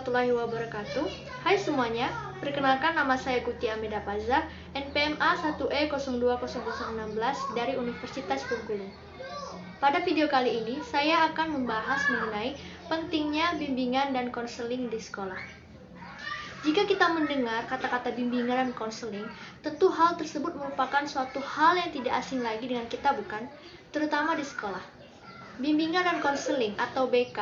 warahmatullahi wabarakatuh. Hai semuanya, perkenalkan nama saya Guti Ameda Paza, NPMA 1E020016 dari Universitas Bengkulu. Pada video kali ini, saya akan membahas mengenai pentingnya bimbingan dan konseling di sekolah. Jika kita mendengar kata-kata bimbingan dan konseling, tentu hal tersebut merupakan suatu hal yang tidak asing lagi dengan kita, bukan? Terutama di sekolah. Bimbingan dan konseling atau BK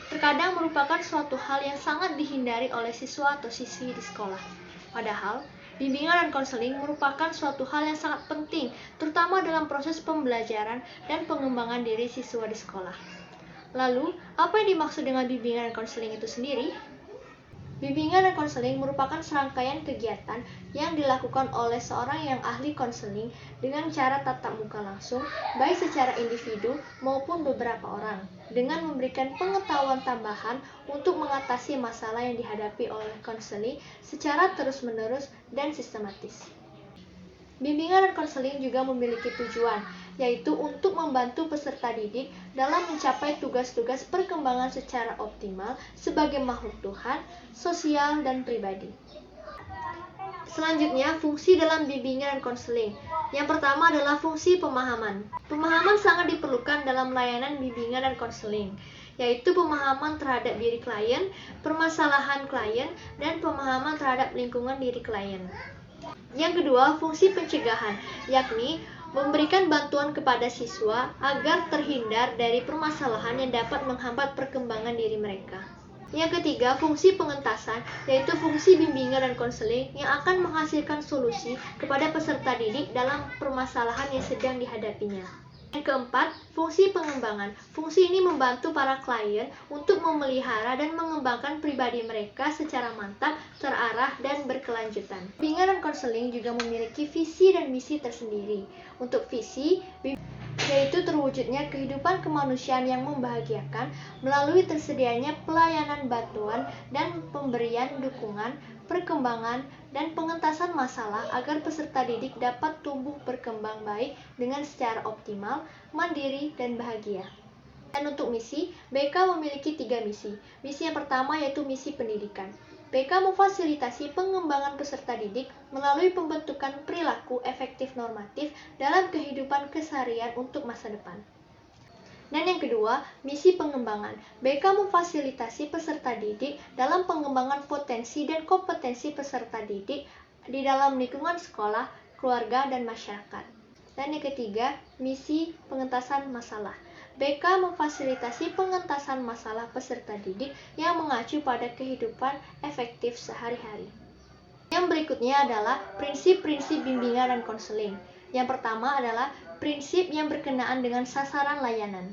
terkadang merupakan suatu hal yang sangat dihindari oleh siswa atau siswi di sekolah. Padahal, bimbingan dan konseling merupakan suatu hal yang sangat penting, terutama dalam proses pembelajaran dan pengembangan diri siswa di sekolah. Lalu, apa yang dimaksud dengan bimbingan dan konseling itu sendiri? Bimbingan dan konseling merupakan serangkaian kegiatan yang dilakukan oleh seorang yang ahli konseling dengan cara tatap muka langsung, baik secara individu maupun beberapa orang, dengan memberikan pengetahuan tambahan untuk mengatasi masalah yang dihadapi oleh konseli secara terus-menerus dan sistematis. Bimbingan dan konseling juga memiliki tujuan, yaitu untuk membantu peserta didik dalam mencapai tugas-tugas perkembangan secara optimal sebagai makhluk Tuhan, sosial, dan pribadi. Selanjutnya, fungsi dalam bimbingan dan konseling. Yang pertama adalah fungsi pemahaman. Pemahaman sangat diperlukan dalam layanan bimbingan dan konseling, yaitu pemahaman terhadap diri klien, permasalahan klien, dan pemahaman terhadap lingkungan diri klien. Yang kedua, fungsi pencegahan, yakni memberikan bantuan kepada siswa agar terhindar dari permasalahan yang dapat menghambat perkembangan diri mereka. Yang ketiga, fungsi pengentasan, yaitu fungsi bimbingan dan konseling yang akan menghasilkan solusi kepada peserta didik dalam permasalahan yang sedang dihadapinya. Yang keempat, fungsi pengembangan. Fungsi ini membantu para klien untuk memelihara dan mengembangkan pribadi mereka secara mantap, terarah, dan berkelanjutan. Bimbingan dan konseling juga memiliki visi dan misi tersendiri. Untuk visi, yaitu terwujudnya kehidupan kemanusiaan yang membahagiakan melalui tersedianya pelayanan bantuan dan pemberian dukungan, perkembangan, dan pengentasan masalah agar peserta didik dapat tumbuh berkembang baik dengan secara optimal, mandiri, dan bahagia. Dan untuk misi, BK memiliki 3 misi. Misi yang pertama yaitu misi pendidikan. BK memfasilitasi pengembangan peserta didik melalui pembentukan perilaku efektif normatif dalam kehidupan keseharian untuk masa depan. Dan yang kedua, misi pengembangan. BK memfasilitasi peserta didik dalam pengembangan potensi dan kompetensi peserta didik di dalam lingkungan sekolah, keluarga, dan masyarakat. Dan yang ketiga, misi pengentasan masalah. BK memfasilitasi pengentasan masalah peserta didik yang mengacu pada kehidupan efektif sehari-hari. Yang berikutnya adalah prinsip-prinsip bimbingan dan konseling. Yang pertama adalah prinsip yang berkenaan dengan sasaran layanan.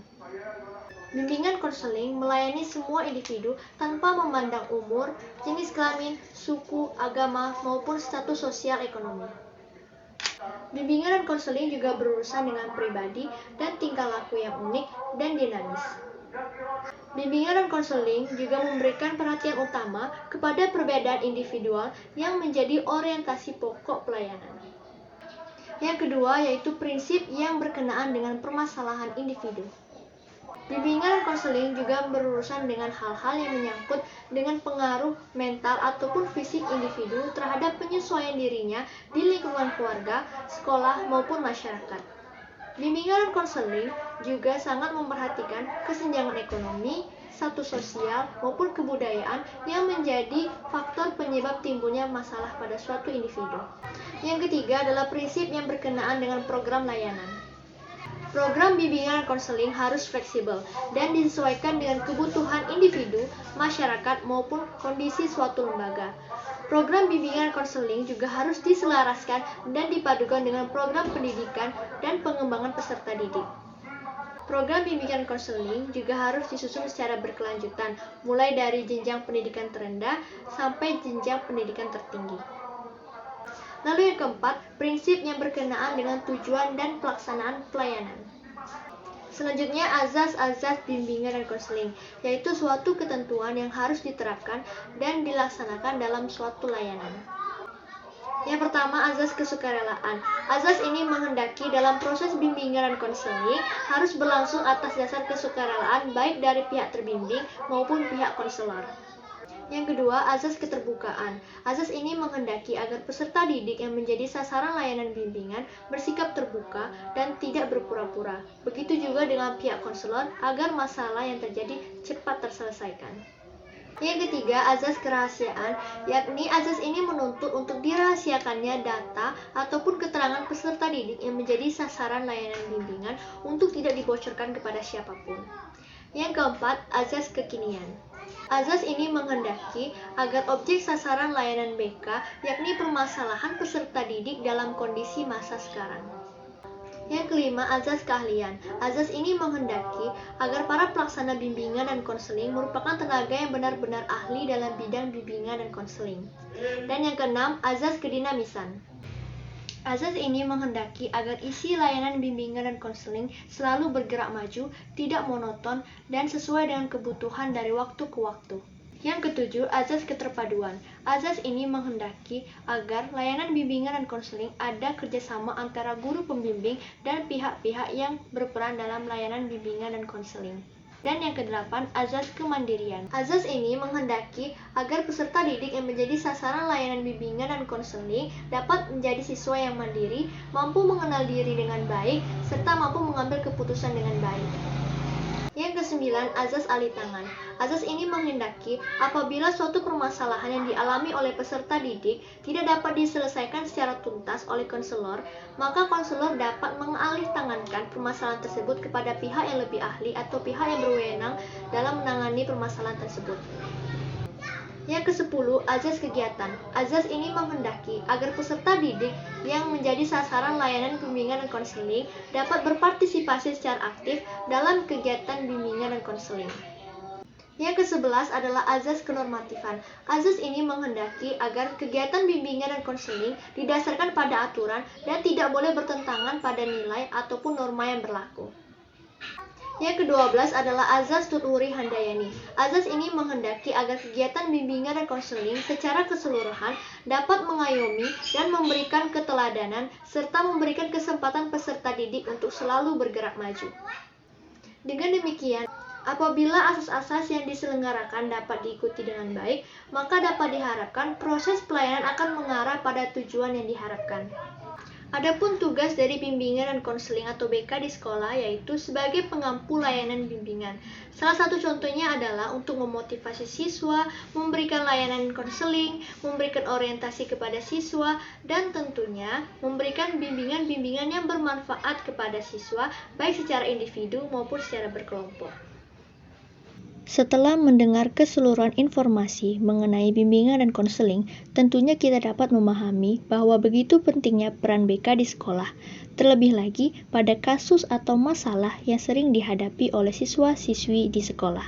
Bimbingan konseling melayani semua individu tanpa memandang umur, jenis kelamin, suku, agama, maupun status sosial ekonomi. Bimbingan dan konseling juga berurusan dengan pribadi dan tingkah laku yang unik dan dinamis. Bimbingan dan konseling juga memberikan perhatian utama kepada perbedaan individual yang menjadi orientasi pokok pelayanan. Yang kedua yaitu prinsip yang berkenaan dengan permasalahan individu. Bimbingan dan konseling juga berurusan dengan hal-hal yang menyangkut dengan pengaruh mental ataupun fisik individu terhadap penyesuaian dirinya di lingkungan keluarga, sekolah, maupun masyarakat. Bimbingan dan konseling juga sangat memperhatikan kesenjangan ekonomi, status sosial, maupun kebudayaan yang menjadi faktor penyebab timbulnya masalah pada suatu individu. Yang ketiga adalah prinsip yang berkenaan dengan program layanan. Program bimbingan dan konseling harus fleksibel dan disesuaikan dengan kebutuhan individu, masyarakat, maupun kondisi suatu lembaga. Program bimbingan dan konseling juga harus diselaraskan dan dipadukan dengan program pendidikan dan pengembangan peserta didik. Program bimbingan dan konseling juga harus disusun secara berkelanjutan, mulai dari jenjang pendidikan terendah sampai jenjang pendidikan tertinggi. Lalu yang keempat, prinsip yang berkenaan dengan tujuan dan pelaksanaan pelayanan. Selanjutnya, azas-azas bimbingan dan konseling, yaitu suatu ketentuan yang harus diterapkan dan dilaksanakan dalam suatu layanan. Yang pertama, azas kesukarelaan. Azas ini menghendaki dalam proses bimbingan dan konseling harus berlangsung atas dasar kesukarelaan baik dari pihak terbimbing maupun pihak konselor. Yang kedua, azas keterbukaan. Azas ini menghendaki agar peserta didik yang menjadi sasaran layanan bimbingan bersikap terbuka dan tidak berpura-pura. Begitu juga dengan pihak konselor agar masalah yang terjadi cepat terselesaikan. Yang ketiga, azas kerahasiaan, yakni azas ini menuntut untuk dirahasiakannya data ataupun keterangan peserta didik yang menjadi sasaran layanan bimbingan untuk tidak dibocorkan kepada siapapun. Yang keempat, azas kekinian. Azas ini menghendaki agar objek sasaran layanan BK, yakni permasalahan peserta didik dalam kondisi masa sekarang. Yang kelima, azas keahlian. Azas ini menghendaki agar para pelaksana bimbingan dan konseling merupakan tenaga yang benar-benar ahli dalam bidang bimbingan dan konseling. Dan yang keenam, azas kedinamisan. Azas ini menghendaki agar isi layanan bimbingan dan konseling selalu bergerak maju, tidak monoton, dan sesuai dengan kebutuhan dari waktu ke waktu. Yang ketujuh, azas keterpaduan. Azas ini menghendaki agar layanan bimbingan dan konseling ada kerjasama antara guru pembimbing dan pihak-pihak yang berperan dalam layanan bimbingan dan konseling. Dan yang kedelapan, azas kemandirian. Azas ini menghendaki agar peserta didik yang menjadi sasaran layanan bimbingan dan konseling dapat menjadi siswa yang mandiri, mampu mengenal diri dengan baik, serta mampu mengambil keputusan dengan baik. Yang kesembilan, azas alih tangan. Azas ini menghendaki apabila suatu permasalahan yang dialami oleh peserta didik tidak dapat diselesaikan secara tuntas oleh konselor, maka konselor dapat mengalih tangankan permasalahan tersebut kepada pihak yang lebih ahli atau pihak yang berwenang dalam menangani permasalahan tersebut. Yang ke-10, azas kegiatan. Azas ini menghendaki agar peserta didik yang menjadi sasaran layanan bimbingan dan konseling dapat berpartisipasi secara aktif dalam kegiatan bimbingan dan konseling. Yang ke-11 adalah azas kenormatifan. Azas ini menghendaki agar kegiatan bimbingan dan konseling didasarkan pada aturan dan tidak boleh bertentangan pada nilai ataupun norma yang berlaku. Yang ke-12 adalah azas tuturi handayani. Azas ini menghendaki agar kegiatan bimbingan dan konseling secara keseluruhan dapat mengayomi dan memberikan keteladanan serta memberikan kesempatan peserta didik untuk selalu bergerak maju. Dengan demikian, apabila asas-asas yang diselenggarakan dapat diikuti dengan baik, maka dapat diharapkan proses pelayanan akan mengarah pada tujuan yang diharapkan. Adapun tugas dari bimbingan dan konseling atau BK di sekolah yaitu sebagai pengampu layanan bimbingan. Salah satu contohnya adalah untuk memotivasi siswa, memberikan layanan konseling, memberikan orientasi kepada siswa, dan tentunya memberikan bimbingan-bimbingan yang bermanfaat kepada siswa baik secara individu maupun secara berkelompok. Setelah mendengar keseluruhan informasi mengenai bimbingan dan konseling, tentunya kita dapat memahami bahwa begitu pentingnya peran BK di sekolah, terlebih lagi pada kasus atau masalah yang sering dihadapi oleh siswa-siswi di sekolah.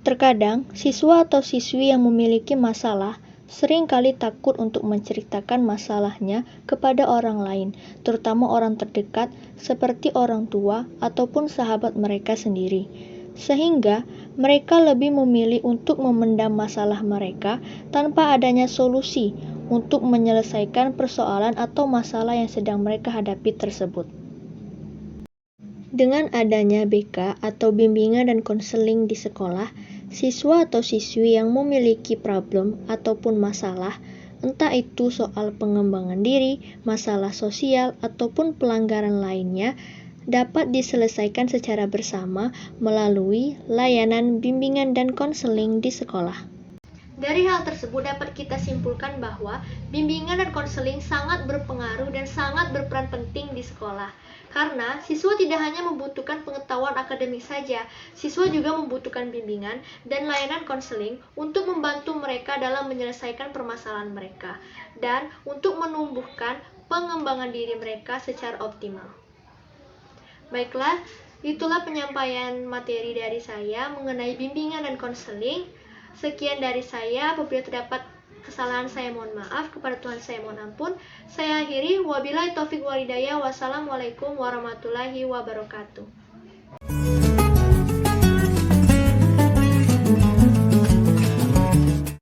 Terkadang, siswa atau siswi yang memiliki masalah seringkali takut untuk menceritakan masalahnya kepada orang lain, terutama orang terdekat seperti orang tua ataupun sahabat mereka sendiri. Sehingga mereka lebih memilih untuk memendam masalah mereka tanpa adanya solusi untuk menyelesaikan persoalan atau masalah yang sedang mereka hadapi tersebut. Dengan adanya BK atau bimbingan dan konseling di sekolah, siswa atau siswi yang memiliki problem ataupun masalah, entah itu soal pengembangan diri, masalah sosial, ataupun pelanggaran lainnya, dapat diselesaikan secara bersama melalui layanan bimbingan dan konseling di sekolah. Dari hal tersebut dapat kita simpulkan bahwa bimbingan dan konseling sangat berpengaruh dan sangat berperan penting di sekolah. Karena siswa tidak hanya membutuhkan pengetahuan akademik saja, siswa juga membutuhkan bimbingan dan layanan konseling untuk membantu mereka dalam menyelesaikan permasalahan mereka dan untuk menumbuhkan pengembangan diri mereka secara optimal. Baiklah, itulah penyampaian materi dari saya mengenai bimbingan dan konseling. Sekian dari saya, apabila terdapat kesalahan saya mohon maaf, kepada Tuhan saya mohon ampun. Saya akhiri, wabillahi taufik wal hidayah, wassalamualaikum warahmatullahi wabarakatuh.